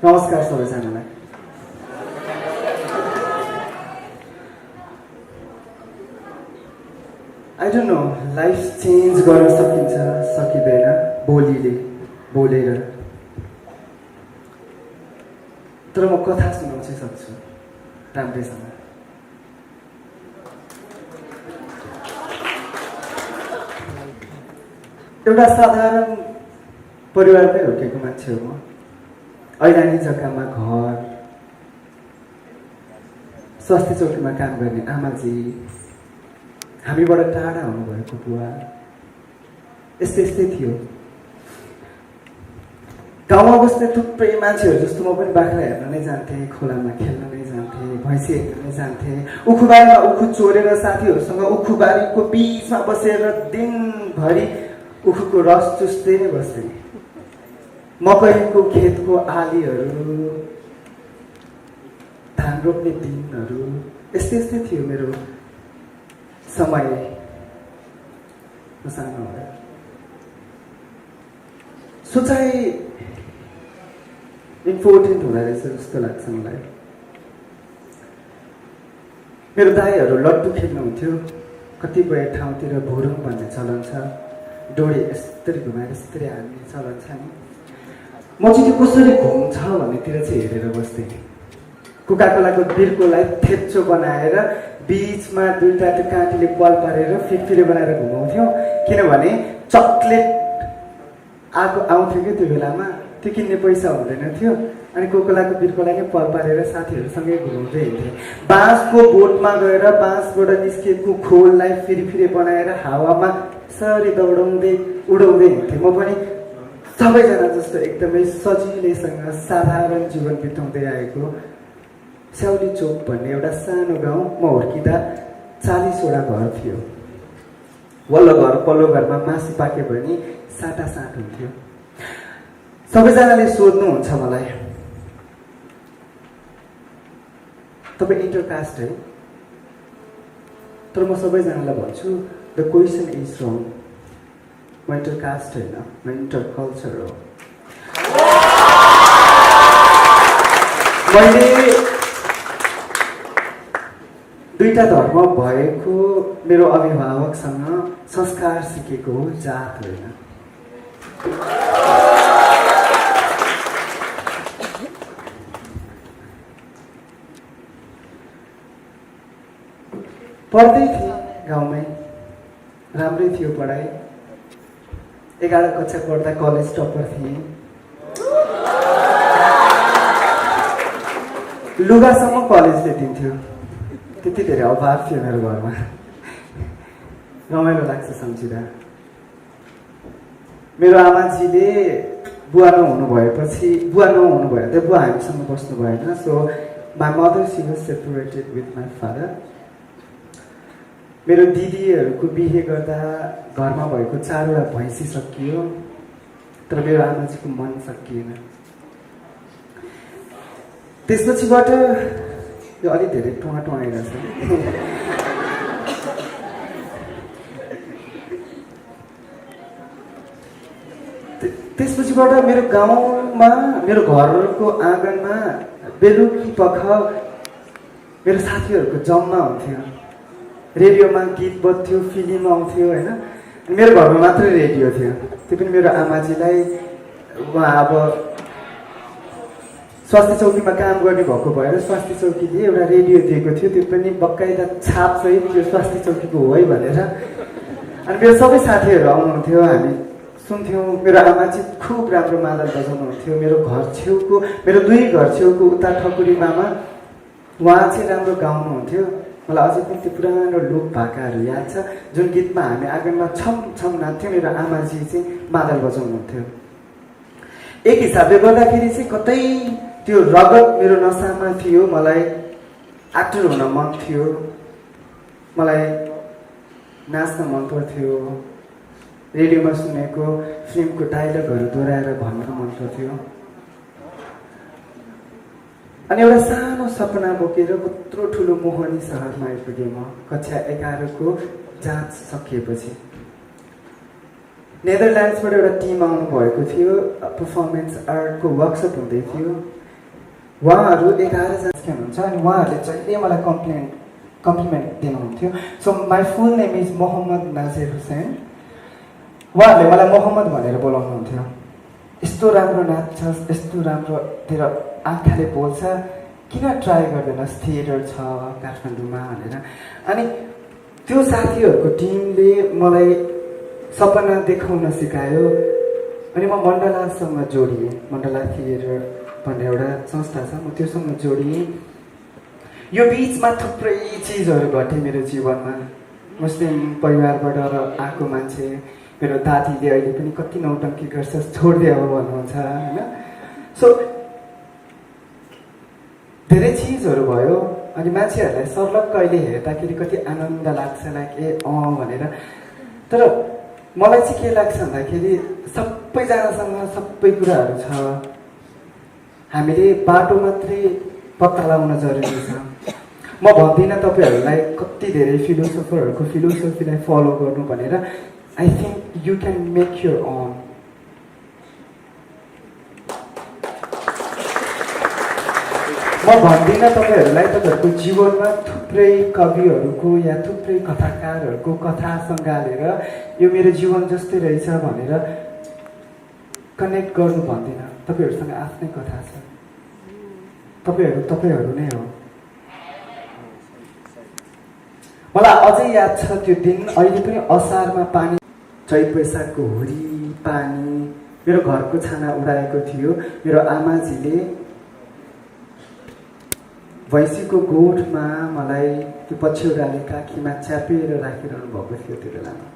नमस्कार सबैजनालाई। I don't know, life change गर्न सकिन्छ सकिँदैन बोलीले बोलेर, तर म कथा सुनाउन चाहिँ सक्छु राम्रैसँग। एउटा साधारण परिवारमै हुर्केको मान्छे हो म। ऐरानी जग्गामा घर, स्वास्थ्य चौकीमा काम गर्ने आमाजी, हामीबाट टाढा हुनुभएको बुवा, यस्तै यस्तै थियो। गाउँमा बस्ने थुप्रै मान्छेहरू जस्तो म पनि बाख्रा हेर्न नै जान्थेँ, खोलामा खेल्न नै जान्थेँ, भैँसी हेर्न नै जान्थेँ, उखुबारीमा उखु चोरेर साथीहरूसँग उखुबारीको बिचमा बसेर दिनभरि उखुको रस चुस्दै नै बस्थेँ। मकैको खेतको आलीहरू, धान रोप्ने दिनहरू, यस्तै यस्तै थियो मेरो समय सानो हुँदा। सोचाइ इम्पोर्टेन्ट हुँदो रहेछ जस्तो लाग्छ मलाई। मेरो दाइहरू लड्डु खेल्नुहुन्थ्यो, कतिपय ठाउँतिर भुरुङ भन्ने चलन छ, डोरी यस्तरी घुमाएर यस्तरी हान्ने चलन छ नि। म चाहिँ त्यो कसरी घुम्छ भन्नेतिर चाहिँ हेरेर बस्थेँ। कोकाकोलाको बिर्कोलाई थेच्चो बनाएर बिचमा दुईटा त्यो काँटीले पाल पारेर फिरफिरे बनाएर घुमाउँथ्यौँ, किनभने चक्लेट आउँथ्यो कि त्यो बेलामा, त्यो किन्ने पैसा हुँदैन थियो। अनि कोकाकोलाको बिर्कोलाई नै पाल पारेर साथीहरूसँगै घुमाउँदै हिँड्थेँ। बाँसको बोटमा गएर बाँसबाट निस्केको खोललाई फिरफिरे बनाएर हावामा सरी दौडाउँदै उडाउँदै हिँड्थेँ। म पनि सबैजना जस्तो एकदमै सजिलैसँग साधारण जीवन बिताउँदै आएको। स्याउली चोक भन्ने एउटा सानो गाउँ, म हुर्किँदा 40वटा घर थियो। वल्लो घर पल्लो घरमा मासु पाक्यो भने साटासाट हुन्थ्यो। सबैजनाले सोध्नुहुन्छ मलाई, तपाईँ इन्टरकास्ट है? तर म सबैजनालाई भन्छु, द क्वेसन इज रङ। म इन्टरकास्ट होइन, म इन्टरकल्चर हो। मैले दुईटा धर्म भएको मेरो अभिभावकसँग संस्कार सिकेको हो, जात होइन। पढ्दै थिएँ गाउँमै, राम्रै थियो पढाइ। 11 कक्षा पढ्दा कलेज टपर थिएँ। लुगासम्म कलेजले दिन्थ्यो, त्यति धेरै अभाव थियो मेरो घरमा। रमाइलो लाग्छ सम्झिँदा। मेरो आमाजीले बुवा नहुनु भएपछि, बुवा नहुनु भयो त बुवा हामीसँग बस्नु भएन। So my mother she was separated with my father. मेरो दिदीहरूको बिहे गर्दा घरमा भएको 4वटा भैँसी सकियो, तर मेरो आमाजीको मन सकिएन। त्यसपछिबाट यो अलिक धेरै टुवा आइरहेछ। त्यसपछिबाट मेरो गाउँमा, मेरो घरको आँगनमा बेलुकी पख मेरो साथीहरूको जम्मा हुन्थ्यो। रेडियोमा गीत बज्थ्यो, फिल्म आउँथ्यो होइन। मेरो घरमा मात्रै रेडियो थियो, त्यो पनि मेरो आमाजीलाई उहाँ अब स्वास्थ्य चौकीमा काम गर्ने भएको भएर स्वास्थ्य चौकीले एउटा रेडियो दिएको थियो, त्यो पनि बकाइदा छापसहित त्यो स्वास्थ्य चौकीको हो है भनेर। अनि मेरो सबै साथीहरू आउनुहुन्थ्यो, हामी सुन्थ्यौँ। मेरो आमाजी खुब राम्रो मादल बजाउनुहुन्थ्यो। मेरो घर छेउको, मेरो 2 घर छेउको उता ठकुरी मामा, उहाँ चाहिँ राम्रो गाउनुहुन्थ्यो। मलाई अझै पनि त्यो पुरानो लोक भाकाहरू याद छ, जुन गीतमा हामी आँगनमा छम छम नाच्थ्यौँ। मेरो आमाजी चाहिँ मादल बजाउनुहुन्थ्यो। एक हिसाबले गर्दाखेरि चाहिँ कतै त्यो रगत मेरो नसामा थियो। मलाई एक्टर हुन मन थियो, मलाई नाच्न मन पर्थ्यो, रेडियोमा सुनेको फिल्मको डायलगहरू दोहोऱ्याएर भन्न मन पर्थ्यो। अनि एउटा सानो सपना बोकेर कत्रो ठुलो मोहनी सहरमा आइपुगेँ म कक्षा 11 को जाँच सकिएपछि। नेदरल्यान्ड्सबाट एउटा टिम आउनु भएको थियो, पर्फर्मेन्स आर्टको वर्कसप हुँदै थियो। उहाँहरू 11 जना हुनुहुन्छ अनि उहाँहरूले जहिले मलाई कम्प्लिमेन्ट दिनुहुन्थ्यो. So my full name is Mohammad Nazir Hussain. उहाँहरूले मलाई मोहम्मद भनेर बोलाउनुहुन्थ्यो. यस्तो राम्रो नाच्छस्, यस्तो राम्रो तेरो आँखाले बोल्छ, किन ट्राई गर्दैनस्, थिएटर छ काठमाडौँमा भनेर. अनि त्यो साथीहरूको टिमले मलाई सपना देखाउन सिकायो. अनि म मण्डलासँग जोडिएँ. मण्डला थिएटर भन्ने एउटा संस्था छ, म त्योसँग जोडिएँ. यो बिचमा थुप्रै चिजहरू घटे मेरो जीवनमा. मुस्लिम परिवारबाट आएको मान्छे, मेरो दादीले अहिले पनि कति नौटङ्की गर्छ, छोड्दै अब भन्नुहुन्छ होइन. सो धेरै चिजहरू भयो. अनि मान्छेहरूलाई सर्लक्क अहिले हेर्दाखेरि कति आनन्द लाग्छ, लाइक ए भनेर. तर मलाई चाहिँ के लाग्छ भन्दाखेरि सबैजनासँग सबै कुराहरू छ. हामीले बाटो मात्रै पत्ता लगाउन जरुरी छ. म भन्दिनँ तपाईँहरूलाई कति धेरै फिलोसोफरहरूको फिलोसोफीलाई फलो गर्नु भनेर. I think you can make your own. म भन्दिनँ तपाईँहरूलाई तपाईँहरूको जीवनमा थुप्रै कविहरूको या थुप्रै कथाकारहरूको कथा सङ्गालेर यो मेरो जीवन जस्तै रहेछ भनेर कनेक्ट गर्नु भन्दिनँ. तपाईँहरूसँग आफ्नै कथा छ. तपाईँहरू नै हो. मलाई अझै याद छ त्यो दिन. अहिले पनि असारमा पानी, चैत वैशाखको हुरी पानी मेरो घरको छाना उडाएको थियो. मेरो आमाजीले भैँसीको गोठमा मलाई त्यो पछ्यौराले काखीमा च्यापेर राखिरहनु भएको थियो त्यो बेलामा.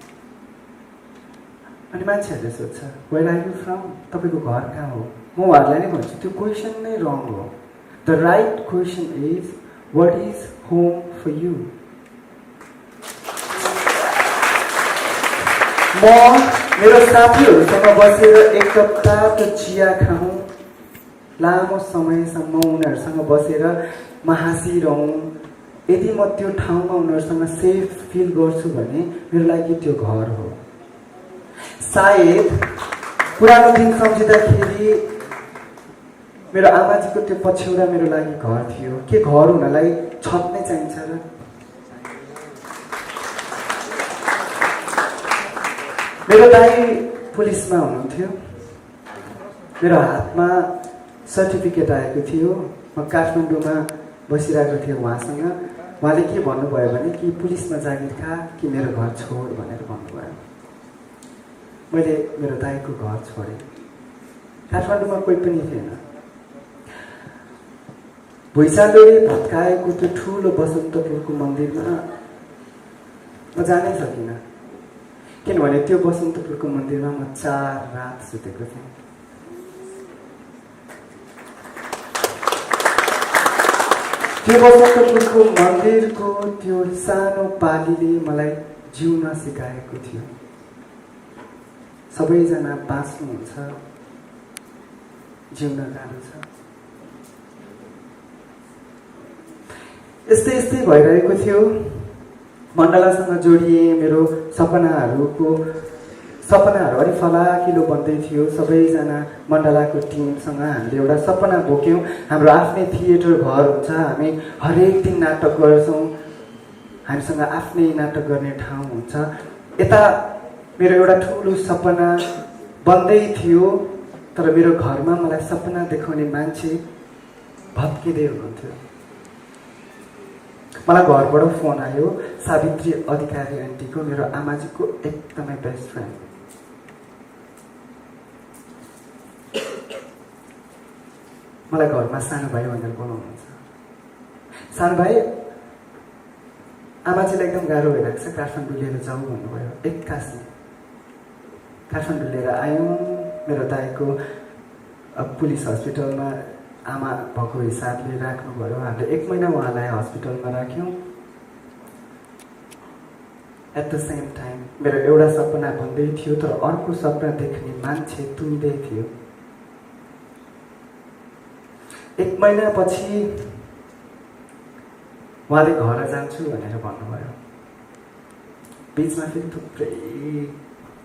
अनि मान्छेहरूले सोध्छ वेयर आर यु फ्रम, तपाईँको घर कहाँ हो. म उहाँहरूलाई नै भन्छु त्यो क्वेसन नै रङ हो. The right question is what is home for you. म मेरो साथीहरूसँग बसेर एक कप तातो चिया खाउँ, लामो समयसम्म उनीहरूसँग बसेर म हाँसिरहँ. यदि म त्यो ठाउँमा उनीहरूसँग सेफ फिल गर्छु भने मेरो लागि त्यो घर हो. सायद पुरानो दिन सम्झिँदाखेरि मेरो आमाजीको त्यो पछ्यौरा मेरो लागि घर थियो. के घर हुनलाई छत नै चाहिन्छ र. मेरो दाइ पुलिसमा हुनुहुन्थ्यो. मेरो हातमा सर्टिफिकेट आएको थियो. म काठमाडौँमा बसिरहेको थिएँ उहाँसँग. उहाँले के भन्नुभयो भने कि पुलिसमा जागिर खा कि मेरो घर छोड भनेर भन्नुभयो. मैले मेरो दाइको घर छोडेँ. काठमाडौँमा कोही पनि थिएन. भुइँचालोले भत्काएको त्यो ठुलो बसन्तपुरको मन्दिरमा म जानै सकिनँ. किनभने त्यो बसन्तपुरको मन्दिरमा म 4 रात सुतेको थिएँ. त्यो बसन्तपुरको मन्दिरको त्यो सानो पालीले मलाई जिउन सिकाएको थियो. सबैजना बाँच्नुहुन्छ, जिउन गाह्रो छ. यस्तै यस्तै भइरहेको थियो. मण्डलासँग जोडिए. मेरो सपनाहरू अलिक फलाकिलो बन्दै थियो. सबैजना मण्डलाको टिमसँग हामीले एउटा सपना बोक्यौँ. हाम्रो आफ्नै थिएटर घर हुन्छ. हामी हरेक दिन नाटक गर्छौँ. हामीसँग आफ्नै नाटक गर्ने ठाउँ हुन्छ. यता मेरो एउटा ठुलो सपना बन्दै थियो. तर मेरो घरमा मलाई सपना देखाउने मान्छे भत्किँदै हुनुहुन्थ्यो. मलाई घरबाट फोन आयो. सावित्री अधिकारी आन्टीको, मेरो आमाजीको एकदमै बेस्ट फ्रेन्ड. मलाई घरमा सानो भाइ भनेर बोलाउनुहुन्छ. सानो भाइ, आमाजीलाई एकदम गाह्रो भइरहेको छ, काठमाडौँ लिएर जाउँ भन्नुभयो. एक्कासी काठमाडौँ लिएर आयौँ. मेरो दाइको पुलिस हस्पिटलमा आमा भएको हिसाबले राख्नुभयो. हामीले 1 महिना उहाँलाई हस्पिटलमा राख्यौँ. एट द सेम टाइम मेरो एउटा सपना भन्दै थियो, तर अर्को सपना देख्ने मान्छे तुनिँदै थियो. 1 महिनापछि उहाँले घर जान्छु भनेर भन्नुभयो. बिचमा फेरि थुप्रै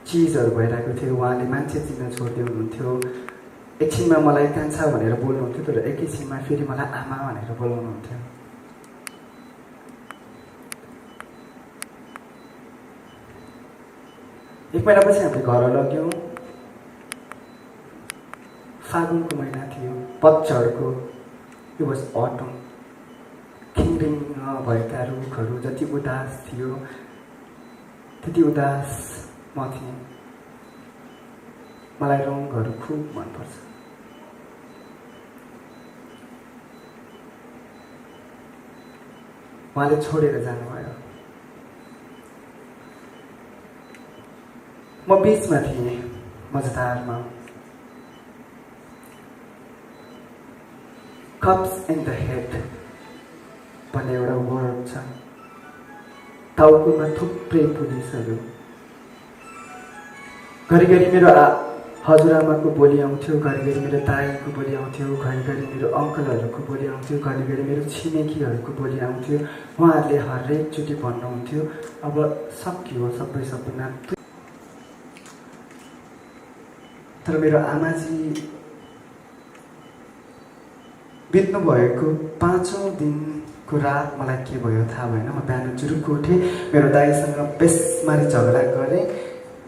चिजहरू भइरहेको थियो. उहाँले मान्छे चिन्न छोड्दै हुनुहुन्थ्यो. एकछिनमा मलाई कान्छा भनेर बोल्नुहुन्थ्यो, तर एकैछिनमा फेरि मलाई आमा भनेर बोलाउनुहुन्थ्यो। एक महिनापछि हामीले घर लग्यौँ। फागुनको महिना थियो, पतझडको। It was autumn. खिङ्रिङ भएका रुखहरू जति उदास थियो त्यति उदास म थिएँ। मलाई रङहरू खुब मनपर्छ। उहाँले छोडेर जानुभयो। म बिचमा थिएँ, मझधारमा। कप्स इन द हेड भन्ने एउटा वर्ड छ। टाउकोमा थुप्रै पुलिसहरू। घरिघरि मेरो हजुरआमाको बोली आउँथ्यो, घरिघरि मेरो दाईको बोली आउँथ्यो, घरिघरि मेरो अङ्कलहरूको बोली आउँथ्यो, घरिघरि मेरो छिमेकीहरूको बोली आउँथ्यो। उहाँहरूले हरेकचोटि भन्नुहुन्थ्यो अब सकियो सबै सपना। तर मेरो आमाजी बित्नु भएको 5औं दिनको रात मलाई के भयो थाहा भएन। म बिहान जुरुक्क उठेँ, मेरो दाईसँग बेसमारी झगडा गरेँ।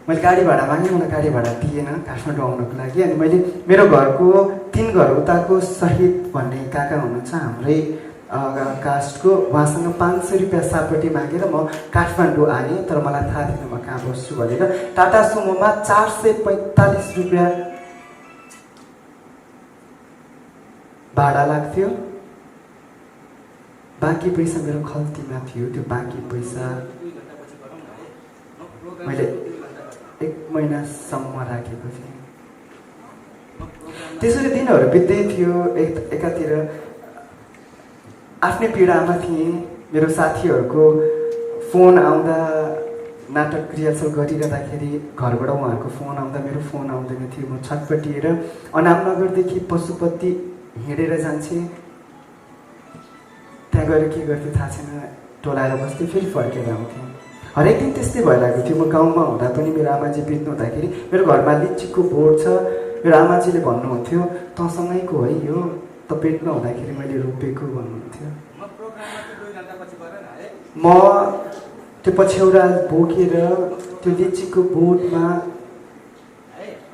मैले गाडी भाडा मागेँ, मलाई गाडी भाडा दिएन काठमाडौँ आउनको लागि। अनि मैले मेरो घरको 3 घर उताको शहीद भन्ने काका हुनुहुन्छ हाम्रै कास्टको, उहाँसँग 500 रुपियाँ सापट्टि मागेर म काठमाडौँ आएँ। तर मलाई थाहा थिएन म कहाँ बस्छु भनेर। टाटा सुमोमा 445 रुपियाँ भाडा लाग्थ्यो। बाँकी पैसा मेरो खल्तीमा थियो। त्यो बाँकी पैसा मैले 1 महिनासम्म राखेको थिएँ। त्यसरी दिनहरू बित्दै थियो। एकातिर आफ्नै पीडामा थिएँ। मेरो साथीहरूको फोन आउँदा, नाटक रिहर्सल गरिरहँदाखेरि घरबाट उहाँहरूको फोन आउँदा मेरो फोन आउँदैन थियो। म छटपटिएर अनामनगरदेखि पशुपति हिँडेर जान्थेँ। त्यहाँ गएर के गर्थेँ थाहा छैन, टोलाएर बस्थेँ, फेरि फर्केर आउँथेँ। हरेक दिन त्यस्तै भइरहेको थियो। म गाउँमा हुँदा पनि मेरो आमाजी बित्नु हुँदाखेरि मेरो घरमा लिचीको बोट छ। मेरो आमाजीले भन्नुहुन्थ्यो तँसँगैको है यो, त पेटमा हुँदाखेरि मैले रोपेको भन्नुहुन्थ्यो। म त्यो पछ्यौरा बोकेर त्यो लिचीको बोटमा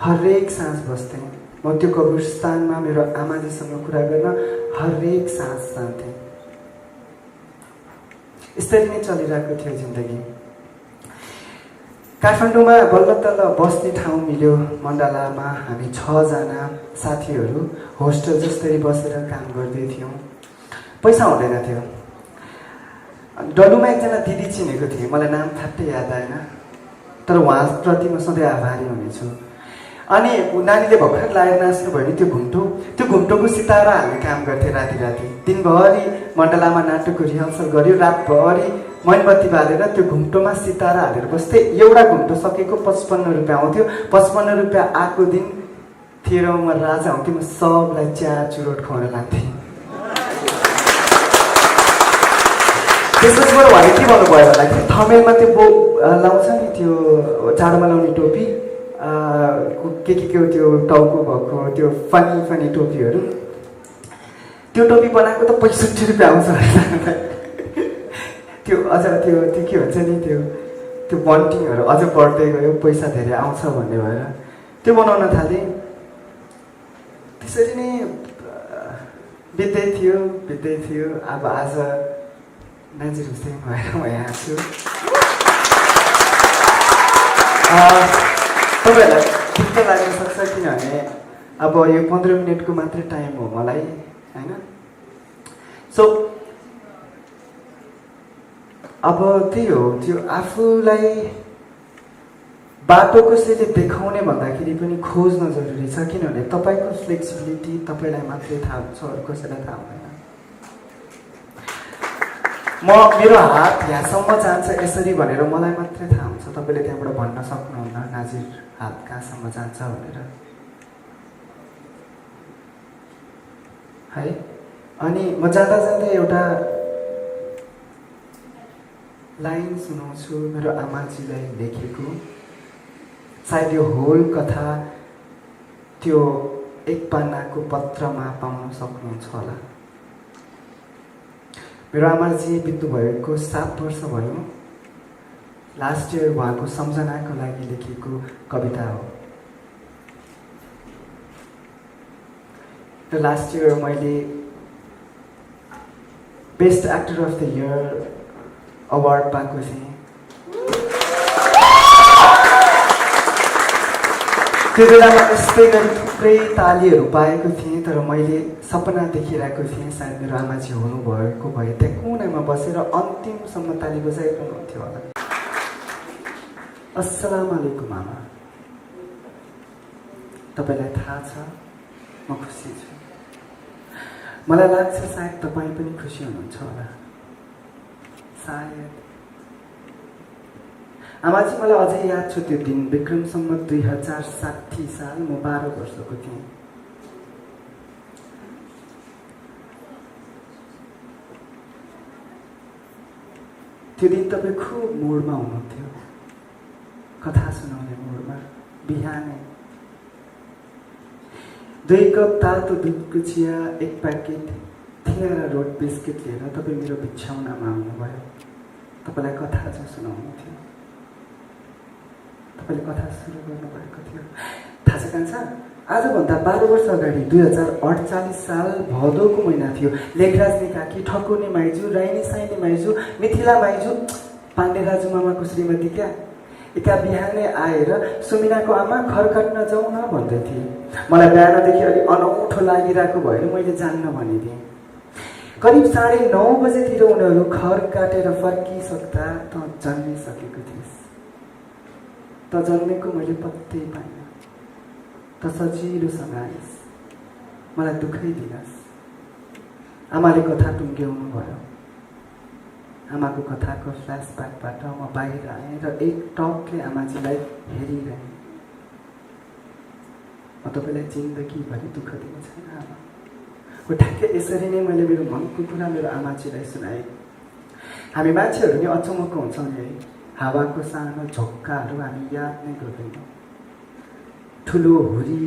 हरेक साँझ बस्थेँ। म त्यो कब्रिस्तानमा मेरो आमाजीसँग कुरा गर्न हरेक साँझ जान्थेँ। यसरी नै चलिरहेको थियो जिन्दगी। काठमाडौँमा बल्ल तल्ल बस्ने ठाउँ मिल्यो। मण्डलामा हामी 6 जना साथीहरू होस्टेल जस्तै बसेर काम गर्दै थियौँ। पैसा हुँदैन थियो। डलुमा एकजना दिदी चिनेको थिएँ, मलाई नाम ठ्याट्टै याद आएन, तर उहाँप्रति म सधैँ आभारी हुनेछु। अनि नानीले भर्खर लागेर नाच्नु भयो नि त्यो घुम्टोको सितारा हामी काम गर्थेँ। राति राति दिनभरि मण्डलामा नाटकको रिहर्सल गऱ्यो, रातभरि मैनबत्ती बालेर त्यो घुम्टोमा सितारा हालेर बस्थेँ। एउटा घुम्टो सकेको 55 रुपियाँ आउँथ्यो। 55 रुपियाँ आएको दिन थिएरमा राजा हुन्थ्यो। म सबलाई चिया चुरोट खुवाउन लान्थेँ। त्यसपछि मेरो उहाँले के भन्नुभयो भन्दाखेरि थमेलमा त्यो लाउँछ नि त्यो जाडोमा लाउने टोपी, के त्यो टाउको भएको त्यो फनी टोपीहरू, त्यो टोपी बनाएको त 65 रुपियाँ आउँछ अरे। त्यो अझ त्यो के भन्छ नि त्यो बन्टिङहरू अझ बढ्दै गयो, पैसा धेरै आउँछ भन्ने भएर त्यो बनाउन थालेँ। त्यसरी नै बित्दै थियो। अब आज नाजिर हुसैन भएर म यहाँ छु। तपाईँहरूलाई ठिक लाग्न सक्छ किनभने अब यो 15 मिनटको मात्रै टाइम हो मलाई, होइन? सो अब त्यही हो, त्यो आफूलाई बाटो कसैले देखाउने भन्दाखेरि पनि खोज्न जरुरी छ। किनभने तपाईँको फ्लेक्सिबिलिटी तपाईँलाई मात्रै थाहा हुन्छ, अरू कसैलाई थाहा हुँदैन। मेरो हात यहाँसम्म जान्छ यसरी भनेर मलाई मात्रै थाहा हुन्छ। तपाईँले त्यहाँबाट भन्न सक्नुहुन्न नाजिर हात कहाँसम्म जान्छ भनेर, है? अनि म जाँदा एउटा लाइन सुनाउँछु मेरो आमाजीलाई लेखेको। सायद यो होल कथा त्यो एक पन्नाको पत्रमा पाउन सक्नुहुन्छ होला। मेरो आमाजी बित्नु भएको 7 वर्ष भयो। लास्ट इयर उहाँको सम्झनाको लागि लेखेको कविता हो। र लास्ट इयर मैले best actor of the year award पाएको थिएँ। त्यो बेलामा यस्तै गरी थुप्रै तालीहरू पाएको थिएँ, तर मैले सपना देखिरहेको थिएँ सायद मेरो आमाजी हुनुभएको भए त्यहाँ कुनामा बसेर अन्तिमसम्म ताली बजाइरहनुहुन्थ्यो होला। अस्सलाम वालेकुम आमा, तपाईँलाई थाहा छ म खुसी छु। मलाई लाग्छ सायद तपाईँ पनि खुसी हुनुहुन्छ होला। सायद आमाजी मलाई अझै याद छ त्यो दिन विक्रमसम्म 2060 साल म 12 वर्षको थिएँ। त्यो दिन तपाईँ खुब मुडमा हुनुहुन्थ्यो, कथा सुनाउने मुडमा। बिहानै 2 कप तातो दुधको चिया, 1 प्याकेट थिना र रोट बिस्किट लिएर तपाईँ मेरो बिछौनामा आउनुभयो। तपाईँलाई कथा चाहिँ सुनाउनु थियो। तपाईँले कथा सुरु गर्नुभएको थियो। थाहा छ कान्छा, आजभन्दा 12 वर्ष अगाडि 2048 साल भदौको महिना थियो। लेखराज निकाकी, ठकुनी माइजू, राइनी साइनी माइजू, मिथिला माइजू, पाण्डे राजु मामाको श्रीमती क्या एका बिहानै आएर सुमिनाको आमा घर काट्न जाउँ न भन्दै थिए। मलाई बिहानदेखि अलि अनौठो लागिरहेको भएर मैले जान्न भनिदिएँ। करिब 9:30 बजेतिर उनीहरू घर काटेर फर्किसक्दा त जन्मिसकेको थिइस्। त जन्मेको मैले पत्तै पाइनँ। त सजिलोसँग आइस्, मलाई दुःखै दिनस्। आमाले कथा टुङ्ग्याउनु भयो। आमाको कथाको फ्ल्यासब्याकबाट म बाहिर आएँ र एक टकले आमाजीलाई हेरिरहेँ। म तपाईँलाई जिन्दगीभरि दुःख दिने छैन आमा। हो ठ्याक्कै यसरी नै मैले मेरो मनको कुरा मेरो आमाजीलाई सुनाएँ। हामी मान्छेहरू नि अचम्मको हुन्छौँ नि है। हावाको सानो झोक्काहरू हामी याद नै गर्दैनौँ। ठुलो हुरी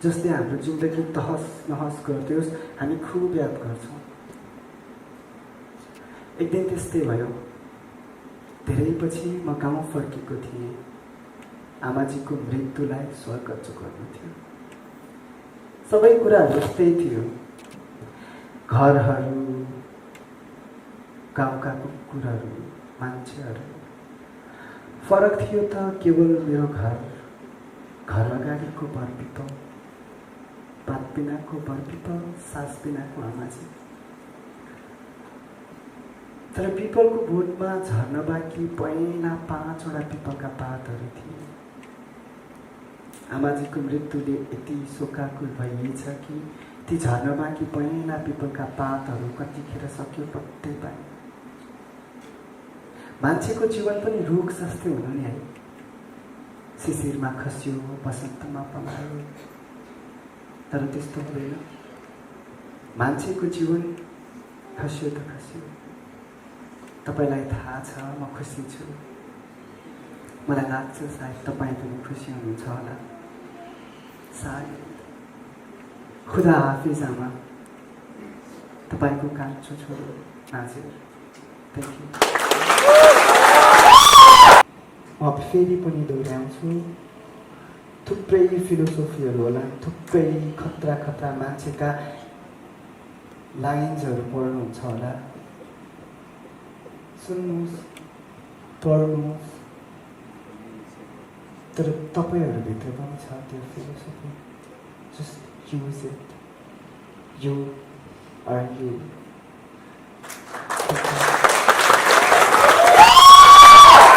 जसले हाम्रो जिन्दगी तहस नहस गरिदियोस् हामी खुब याद गर्छौँ। एक दिन त्यस्तै भयो। धेरै पछि म गाउँ फर्केको थिएँ। आमाजीको मृत्युलाई स्वर्गच्छ गर्नु थियो। सबै कुराहरू उस्तै थियो। घरहरू, गाउँका कुकुरहरू, मान्छेहरू। फरक थियो त केवल मेरो घर अगाडिको बरपिपल, पात बिनाको बरपिपल, सास बिनाको आमाजी। तर पिपलको बोटमा झर्न बाँकी पैना 5वटा पिपलका पातहरू थिए। आमाजीको मृत्युले यति शोकाकुल भइएछ कि ती झर्न बाँकी पैना पिपलका पातहरू कतिखेर सक्यो पत्तै पाएन। मान्छेको जीवन पनि रुख जस्तै हुनु नि है। शिशिरमा खस्यो, बसन्तमा पलायो। तर त्यस्तो हुँदैन। मान्छेको जीवन खस्यो त खस्यो। तपाईँलाई थाहा छ म खुसी छु। मलाई लाग्छ सायद तपाईँ पनि खुसी हुनुहुन्छ होला। सायद। खुदा हाफिज आमा, तपाईँको कान्छो छोरो नाजिर। Thank you. म फेरि पनि दोहोऱ्याउँछु, थुप्रै फिलोसोफीहरू होला, थुप्रै खतरा खतरा मान्छेका लाइन्सहरू पढ्नुहुन्छ होला। सुन्नुहोस्, पढ्नुहोस्, तर तपाईँहरूभित्र पनि छ त्यो philosophy. Just use it. You are you.